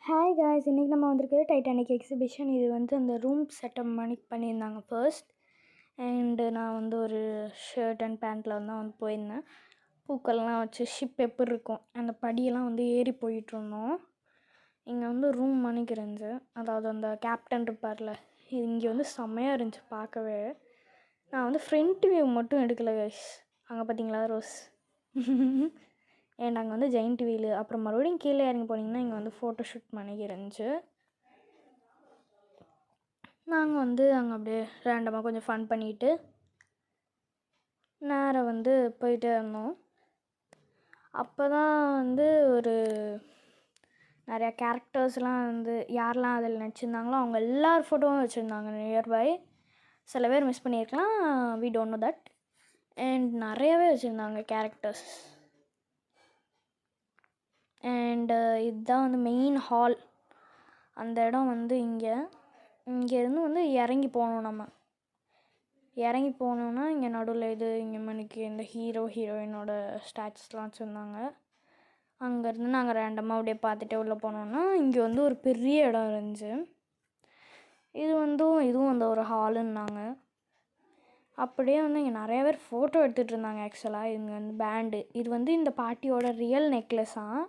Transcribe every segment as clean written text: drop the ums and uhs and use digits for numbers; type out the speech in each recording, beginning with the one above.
Hi guys, இன்றைக்கி நம்ம வந்திருக்கிறது டைட்டானிக் எக்ஸிபிஷன். இது வந்து அந்த ரூம் செட்டப் பண்ணியிருந்தாங்க ஃபர்ஸ்ட். அண்டு நான் வந்து ஒரு ஷர்ட் அண்ட் பேண்ட்டில் வந்து போயிருந்தேன். பூக்கள்லாம் வச்சு ஷிப் எப்படி இருக்கும் அந்த படியெல்லாம் வந்து ஏறி போயிட்டுருந்தோம். இங்கே வந்து ரூம் இருந்துச்சு, அதாவது அந்த கேப்டன் இருப்பார்ல, இது இங்கே வந்து செம்மையாக இருந்துச்சு பார்க்கவே. நான் வந்து ஃப்ரண்ட் வியூ மட்டும் எடுக்கலை கைஸ். அங்கே பார்த்தீங்களா ரோஸ் அண்ட் அங்கே வந்து ஜெயிண்ட் வீலு. அப்புறம் மறுபடியும் கீழே இறங்கி போனீங்கன்னா இங்கே வந்து ஃபோட்டோ ஷூட் இருந்துச்சு. நாங்கள் வந்து அங்கே அப்படியே ரேண்டமாக கொஞ்சம் ஃபன் பண்ணிவிட்டு நேராக வந்து போயிட்டே இருந்தோம். அப்போ தான் வந்து ஒரு நிறையா கேரக்டர்ஸ்லாம் வந்து யாரெல்லாம் அதில் நடிச்சிருந்தாங்களோ அவங்க எல்லார் ஃபோட்டோவும் வச்சுருந்தாங்க நியர்பை. சில பேர் மிஸ் பண்ணியிருக்கலாம், we don't know that. And நிறையவே வச்சுருந்தாங்க கேரக்டர்ஸ். அண்டு இதுதான் வந்து மெயின் ஹால். அந்த இடம் வந்து இங்கேருந்து வந்து இறங்கி போகணும். நம்ம இறங்கி போனோன்னா இங்கே நடுவில் இங்கே மணிக்கு இந்த ஹீரோயினோட ஸ்டாச்சுஸ்லாம் வச்சுருந்தாங்க. அங்கேருந்து நாங்கள் ரேண்டமாக அப்படியே பார்த்துட்டே உள்ளே போனோன்னா இங்கே வந்து ஒரு பெரிய இடம் இருந்துச்சு. இதுவும் அந்த ஒரு ஹாலுன்னாங்க. அப்படியே வந்து இங்கே நிறைய பேர் ஃபோட்டோ எடுத்துகிட்டு இருந்தாங்க. ஆக்சுவலாக இங்கே வந்து பேண்டு, இது வந்து இந்த பாட்டியோட ரியல் நெக்லஸாக,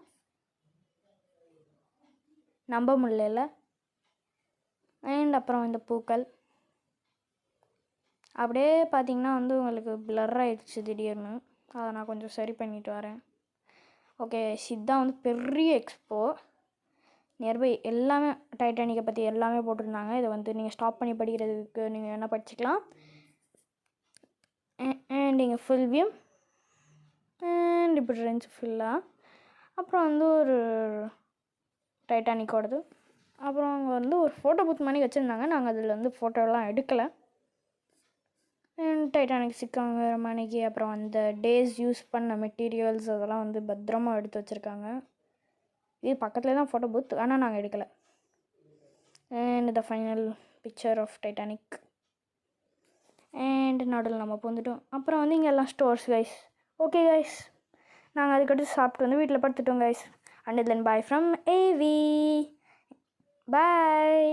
நம்ப முடியல. அண்ட் அப்புறம் இந்த பூக்கள் அப்படியே பார்த்திங்கன்னா வந்து உங்களுக்கு பிளர் ஆகிடுச்சு திடீர்னு. அதை நான் கொஞ்சம் சரி பண்ணிவிட்டு வரேன். ஓகே, இதுதான் வந்து பெரிய எக்ஸ்போ. நியர்பை எல்லாமே டைட்டானிக்கை பற்றி எல்லாமே போட்டிருந்தாங்க. இதை வந்து நீங்கள் ஸ்டாப் பண்ணி படிக்கிறதுக்கு நீங்கள் என்ன படிச்சுக்கலாம். அண்ட் இங்கே ஃபுல் வியூ அண்ட் இப்படி இருந்துச்சு ஃபுல்லாக. அப்புறம் வந்து ஒரு டைட்டானிக்கோடது. அப்புறம் அங்கே வந்து ஒரு ஃபோட்டோ பூத் மாதிரி வச்சுருந்தாங்க. நாங்கள் அதில் வந்து ஃபோட்டோலாம் எடுக்கலை. டைட்டானிக் சிக்காங்க மணிக்கு. அப்புறம் அந்த டேஸ் யூஸ் பண்ண மெட்டீரியல்ஸ் அதெல்லாம் வந்து பத்திரமா எடுத்து வச்சுருக்காங்க. இது பக்கத்தில் தான் ஃபோட்டோ பூத், ஆனால் நாங்கள் எடுக்கலை. And the final picture of Titanic. And நடுவில் நம்ம வந்துட்டோம். அப்புறம் வந்து இங்கே எல்லாம் ஸ்டோர்ஸ் கைஸ். ஓகே கைஸ், நாங்கள் அதுக்கடுத்து சாப்பிட்டு வந்து வீட்டில் படுத்துட்டோம் guys. And then bye from AV. Bye.